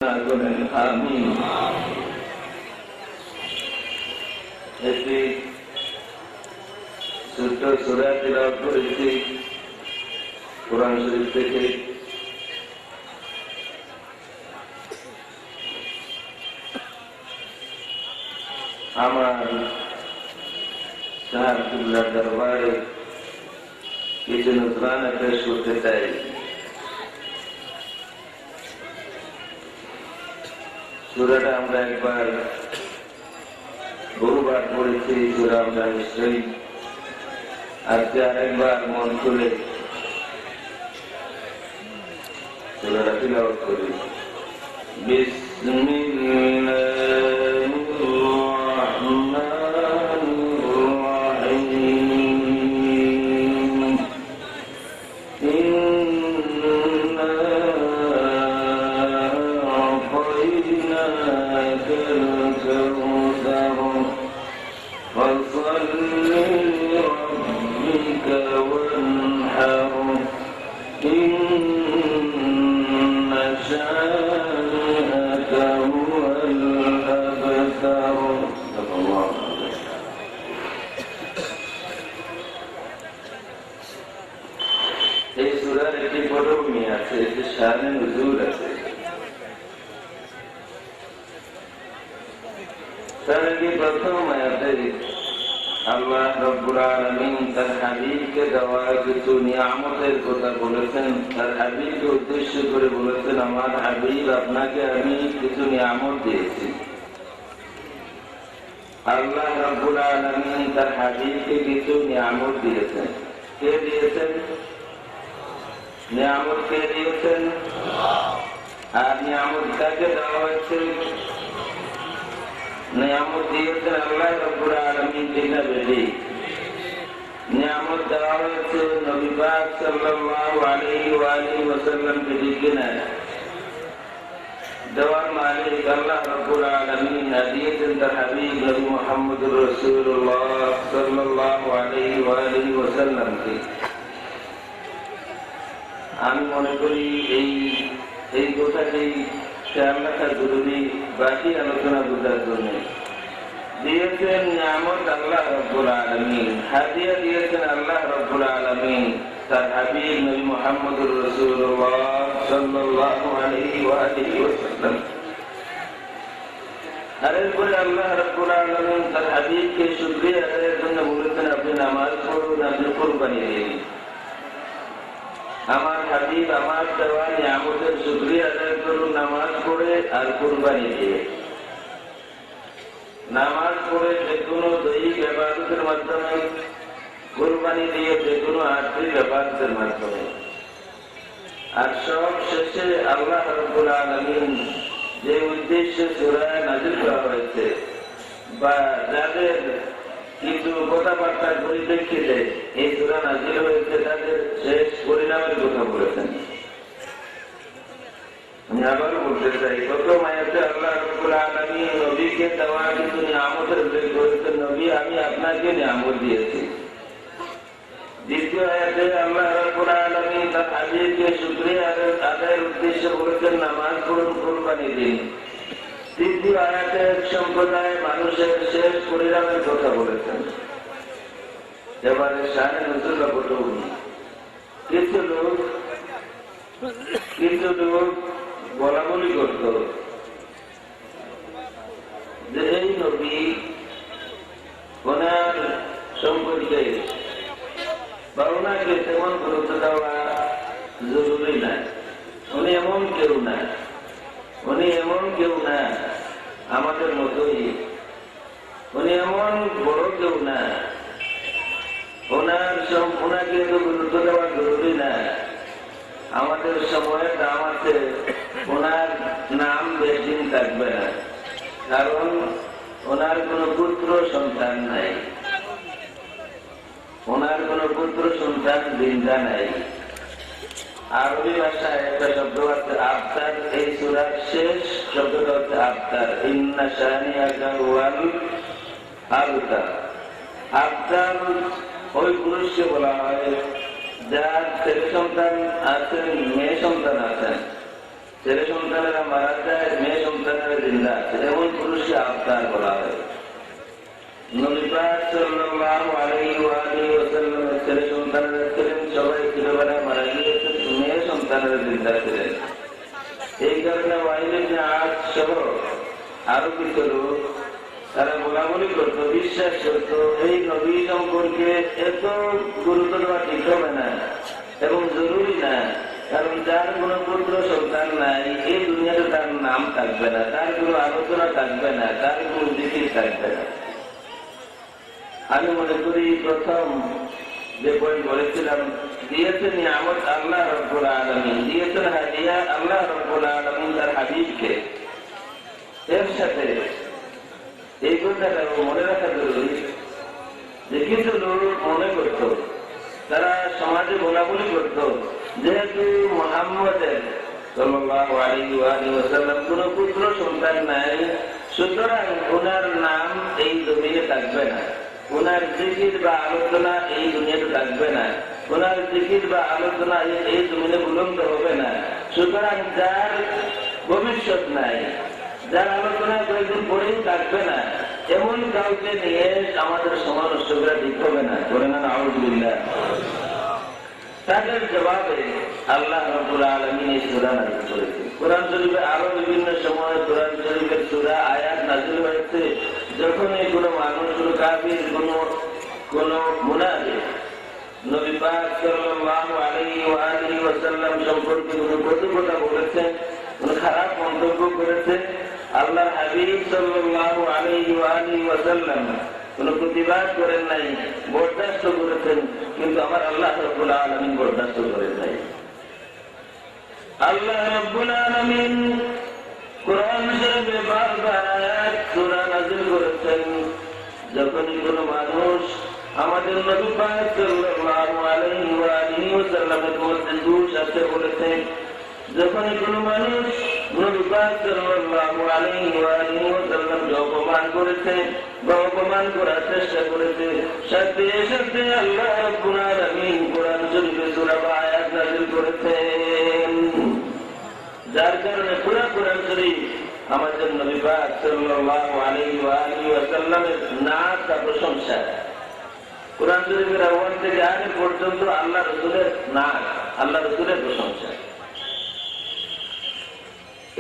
আমিন। একটি ছোট্ট সূরা তিলাওয়াত করেছি কোরআন শরীফ থেকে। আমার সাহাবুল্লাহ দরবারে কিছু নজরানা পেশ করতে চাই। সূরাটা আমরা একবার বহুবার পড়েছি, সূরা আমরা নিশ্চয়ই আজকে আরেকবার মন খুলে সূরাটা তিলাওয়াত করি। এই সূরার একটি পটভূমি আছে, একটি শানে নুজুল আছে। তার আগে প্রথম আয়াতে আল্লাহ রাব্বুল আলামিন তার হাবিবকে দেওয়া কিছু নিয়ামতের কথা বলেছেন। তার হাবিবকে উদ্দেশ্য করে বলেছেন, আমার হাবিব আপনাকে আমি কিছু নিয়ামত দিয়েছি। আল্লাহ রাব্বুল আলামিন তার হাবিবকে কিছু নিয়ামত দিয়েছেন। কে দিয়েছেন? নিয়ামত কে দিয়েছেন? আর নিয়ামত কাকে দেওয়া হয়েছে? নিয়ামত দিয়েছেন আল্লাহ রাব্বুল আলামিন কিনা বেশি? নিয়ামত দেওয়া হয়েছে নবী পাক সাল্লাল্লাহু আলাইহি ওয়া আলিহি ওয়াসাল্লামকে কিনা? দেওয়ার মালিক আল্লাহ রাব্বুল আলামিন দিয়েছেন তার হাবিব নবী মুহাম্মদুর রাসূলুল্লাহ সাল্লাল্লাহু আলাইহি ওয়া আলিহি ওয়াসাল্লামকে। আমি মনে করি এই কথাটি খেয়াল রাখা জরুরি, বাকি আলোচনা বোঝার জন্য। দিয়েছেন নিয়ামত আল্লাহ রাব্বুল আলামিন, হাদিয়া দিয়েছেন আল্লাহ রাব্বুল আলামিন তার হাবিব নবী মুহাম্মদুর রাসূলুল্লাহ সাল্লাল্লাহু আলাইহি ওয়া আলিহি ওয়াসাল্লাম। আর এরপরে আল্লাহ রাব্বুল আলামিন তার হাবিবকে শুকরিয়া আদায়ের জন্য বলেছেন, আপনি নামাজ পড়ুন, আপনি কুরবানি দিন। আমার হাবিব আমার দেওয়া নিয়ামতের শুকরিয়া আদায় করুন নামাজ পড়ে আর কুরবানি দিয়ে। নামাজ পড়ে যে কোনো দৈহিক ইবাদতের মাধ্যমে, কুরবানি দিয়ে যে কোনো আর্থিক ইবাদতের মাধ্যমে। আর সব শেষে আল্লাহ রাব্বুল আলামিন যে উদ্দেশ্যে সূরা নাযিল করা হয়েছে বা যাদের কিছু কথাবার্তার পরিপ্রেক্ষিতে এই সূরা নাযিল হয়েছে, তাদের শেষ পরিণামের কথা বলেছেন। আমি আবার বলতে চাই, প্রথম আয়াতে আল্লাহ রাব্বুল আলামিন নবীকে দেওয়া কিছু নিয়ামতের উল্লেখ করেছেন, নবী আমি আপনাকে নিয়ামত দিয়েছি। দ্বিতীয় আয়াতে আল্লাহ রাব্বুল আলামিন তার হাবিবকে শুকরিয়া আদায়ের উদ্দেশ্যে বলেছেন, নামাজ পড়ুন, কুরবানি দিন। তৃতীয় আয়াতে এক সম্প্রদায় মানুষের শেষ পরিণামের কথা বলেছেন। এবারে শানে নুজুল পটভূমি। কিছু লোক বলা বলি করত যে এই নবী ওনার সম্পর্কে বা ওনাকে তেমন গুরুত্ব দেওয়া জরুরি না। উনি এমন কেউ না, উনি এমন কেউ না আমাদের মতোই, উনি এমন বড় কেউ না, ওনাকে এত গুরুত্ব দেওয়া জরুরি না। আমাদের সময়ের দাম আছে, ওনার নাম বেশি থাকবে না, কারণ ওনার কোন পুত্র সন্তান নাই, ওনার কোন পুত্র সন্তান জিন্দা নাই। আরবি ভাষায় একটা শব্দ আছে আবতার, এই সূরার শেষ শব্দটা হচ্ছে আবতার। ইন্না শানিআকা হুয়াল আবতার। আবতার ওই পুরুষকে বলা হয় যার ছেলে সন্তান আছেন, মেয়ে সন্তান আছেন, ছেলে সন্তানেরা মারা যায়, জিন্দা আছে, এমন পুরুষকে আবতার বলা হয়। নবী পাক সাল্লাল্লাহু আলাইহি ওয়া আলিহি ওয়াসাল্লামের ছেলে সন্তানেরা ছিলেন সবাই ছেলেবেলায় মারা গিয়েছেন, মেয়ে সন্তানেরা জিন্দা ছিলেন। এই কারণে ওয়াইল ইবনে আস সহ আরো কিছু লোক তারা বলাবলি করতো, বিশ্বাস করতো এই নবী সম্পর্কে এত গুরুত্ব দেওয়া ঠিক হবে না এবং জরুরি না, কারণ যার কোন পুত্র সন্তান নাই এই দুনিয়াতে তার নাম থাকবে না, তার কোন আলোচনা থাকবে না, তার কোন জিকির থাকবে না। আমি মনে করি প্রথম যে পয়েন্ট বলেছিলাম, দিয়েছেন নিয়ামত আল্লাহ রাব্বুল আলামিন, দিয়েছেন হাদিয়া আল্লাহ রাব্বুল আলামিন তার হাবিবকে। এর সাথে এই কথাটা মনে রাখা জরুরি যে কিছু লোক মনে করত, তারা সমাজে বলাবলি করত, যেহেতু মুহাম্মদের সাল্লাল্লাহু আলাইহি ওয়াসাল্লাম কোন পুত্র সন্তান নাই, সুতরাং ওনার নাম এই জমিনে থাকবে না, ওনার জিকির বা আলোচনা এই দুনিয়াতে থাকবে না, ওনার জিকির বা আলোচনা এই জমিনে বুলন্দ হবে না। সুতরাং যার ভবিষ্যৎ নাই, যার আলোচনা কয়েকদিন পরেই থাকবে না, এমন কাউকে নিয়ে আমাদের সমাজ নষ্টরা ঠিক হবে না, বলে না আউযুবিল্লাহ। তাদের জবাবে আল্লাহ রাব্বুল আলামিন এই সূরা নাযিল করেছেন। কোরআন শরীফে আরো বিভিন্ন সময় কোরআন শরীফের সূরা আয়াত নাযিল হয়েছে, যখন কোনো মানুষ, কোনো কাফির, কোনো মুনাফিক নবী পাক সাল্লাল্লাহু আলাইহি ওয়া আলিহি ওয়াসাল্লাম সম্পর্কে কোনো কটু কথা বলেছে, কোনো খারাপ মন্তব্য করেছে, আল্লাহর হাবিব সাল্লাল্লাহু আলাইহি ওয়া আলিহি ওয়াসাল্লাম কোনো প্রতিবাদ করেন নাই, বরদাস্ত করেছেন, কিন্তু আমার আল্লাহ রাব্বুল আলামিন বরদাস্ত করেন নাই। আল্লাহ রাব্বুল আলামিন কোরআন শরীফে বারবার আয়াত সূরা নাযিল করেছেন, যখনই কোনো মানুষ আমাদের নবী পাক সাল্লাল্লাহু আলাইহি ওয়া আলিহি ওয়াসাল্লামের মধ্যে দোষ আছে বলেছে, যখনই কোনো মানুষ নবী পাক সাল্লাল্লাহু আলাইহি ওয়া আলিহি ওয়াসাল্লামকে অপমান করেছে বা অপমান করার চেষ্টা করেছে, সাথে সাথে আল্লাহ রাব্বুল আলামিন কোরআন শরীফে সূরা বা আয়াত নাযিল করেছেন, যার কারণে পুরো কোরআন শরীফ আমাদের নবী পাক সাল্লাল্লাহু আলাইহি ওয়া আলিহি ওয়াসাল্লামের নাত বা প্রশংসা। কোরআন শরীফের আওয়াজ থেকে আগে পর্যন্ত আল্লাহ রাসূলের নাত, আল্লাহ রাসূলের প্রশংসা।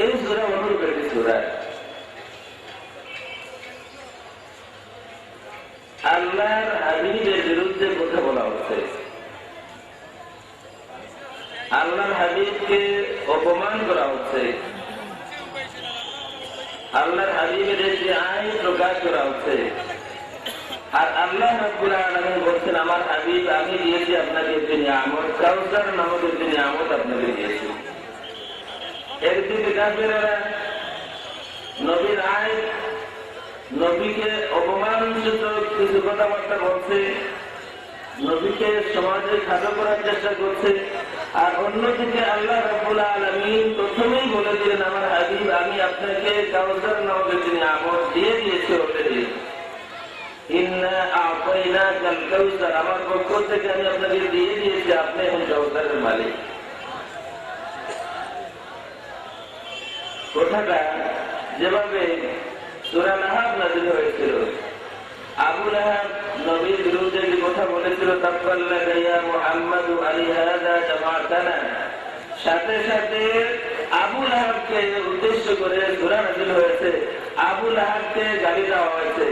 এই সূরা অনুরূপ একটি সূরা। আল্লাহর হাবিবের বিরুদ্ধে কথা বলা হচ্ছে, আল্লাহর হাবিবকে অপমান করা হচ্ছে, আল্লাহর হাবিবের একটি আইন প্রকাশ করা হচ্ছে। আর আল্লাহ রাব্বুল আলামিন বলছেন, আমার হাবিব আমি দিয়েছি আপনাকে একটি নিয়ামত, কাউসার নামক একটি নিয়ামত আপনাকে দিয়েছি। একদিকে কাফেরেরা নবীর আইন, নবীকে অপমানসূচক কিছু কথাবার্তা বলছে, নবীকে সমাজে খাটো করার চেষ্টা করছে, আর অন্যদিকে আল্লাহ রাব্বুল আলামিন প্রথমেই বলে দিলেন, আমার হাবিব আমি আপনাকে কাউসার নামক একটি নিয়ামত দিয়ে দিয়েছি অলরেডি, ইন্না আ'তাইনাকাল কাউসার, আমার পক্ষ থেকে আমি আপনাকে দিয়ে দিয়েছি, আপনি এখন কাউসারের মালিক। কথাটা যেভাবে সূরা লাহাব নাযিল হয়েছিল, আবু লাহাব নবীর বিরুদ্ধে যে কথা বলেছিল, তাব্বাল্লাকা ইয়া মুহাম্মাদু আলিহাযা জামাতানা, সাথে সাথে আবু লাহাবকে উদ্দেশ্য করে সূরা নাযিল হয়েছে, আবু লাহাবকে গালি দেওয়া হয়েছে,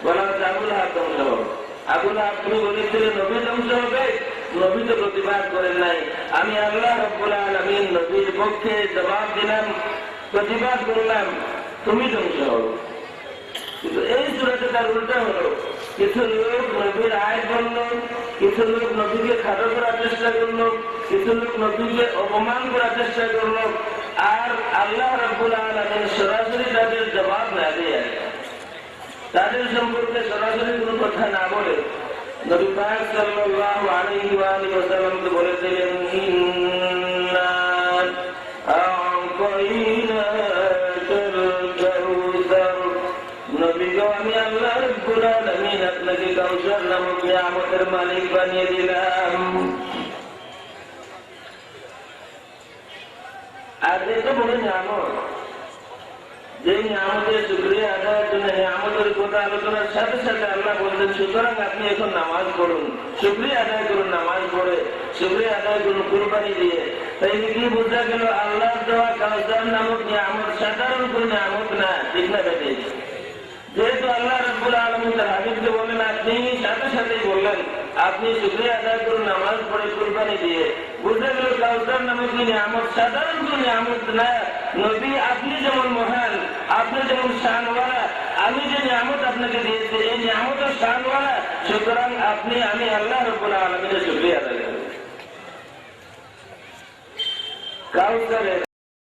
বলা হচ্ছে আবু লাহাব ধ্বংস হবে। আবু লাহাব তুমি বলেছিলে নবী ধ্বংস হবে, নবী তো প্রতিবাদ করেন নাই, আমি আল্লাহ রাব্বুল আলামিন নবীর পক্ষে জবাব দিলাম, প্রতিবাদ করলাম, তুমি ধ্বংস হও। কিন্তু এই সূরাতে তার উল্টা হলো, কিছু লোক নবীর আয় বলল, কিছু লোক নবীকে খাটো করার চেষ্টা করলো, কিছু লোক নবীকে অপমান করার চেষ্টা করলো, আর আল্লাহ রাব্বুল আলামিন সরাসরি তাদের জবাব না দিয়ে, তাদের সম্পর্কে সরাসরি কোনো কথা না বলে নবী পাক সাল্লাল্লাহু আলাইহি ওয়া আলিহি ওয়াসাল্লামকে বলেছিলেন, ইন্না আ'তাইনাকাল কাউসার, নবী গো আমি আল্লাহ রাব্বুল আলামিন আপনাকে কাউসার নামক নিয়ামতের মালিক বানিয়ে দিলাম। আর এটা বলে নিয়ামত যে নিয়ামতের শুকরিয়া আদায়ের জন্য নিয়ামতের কথা আলোচনার সাথে সাথে আল্লাহ বলছেন, সুতরাং আপনি এখন নামাজ পড়ুন, শুকরিয়া আদায় করুন, নামাজ পড়ে শুকরিয়া আদায় করুন কুরবানি দিয়ে। তাই কি বোঝা গেল, আল্লাহর দেওয়া কাউসার নামক নিয়ামত সাধারণ কোন নিয়ামত না, ঠিক না বেটে? যেহেতু আল্লাহ রাব্বুল আলামিন তার হাবিবকে বলেন, আপনি সাথে সাথেই বললেন আপনি শুকরিয়া আদায় করুন নামাজ পড়ে কুরবানি দিয়ে, বুঝা গেল কাউসার নামক নিয়ামত সাধারণ কোন নিয়ামত না। নবী আপনি যেমন মহান, আপনি যেমন শানওয়ালা, আমি যে নিয়ামত আপনাকে দিয়েছি এই নিয়ামতের শানওয়ালা, সুতরাং আপনি আমি আল্লাহ রাব্বুল আলামিনের শুকরিয়া আদায় করুন। কাউসারের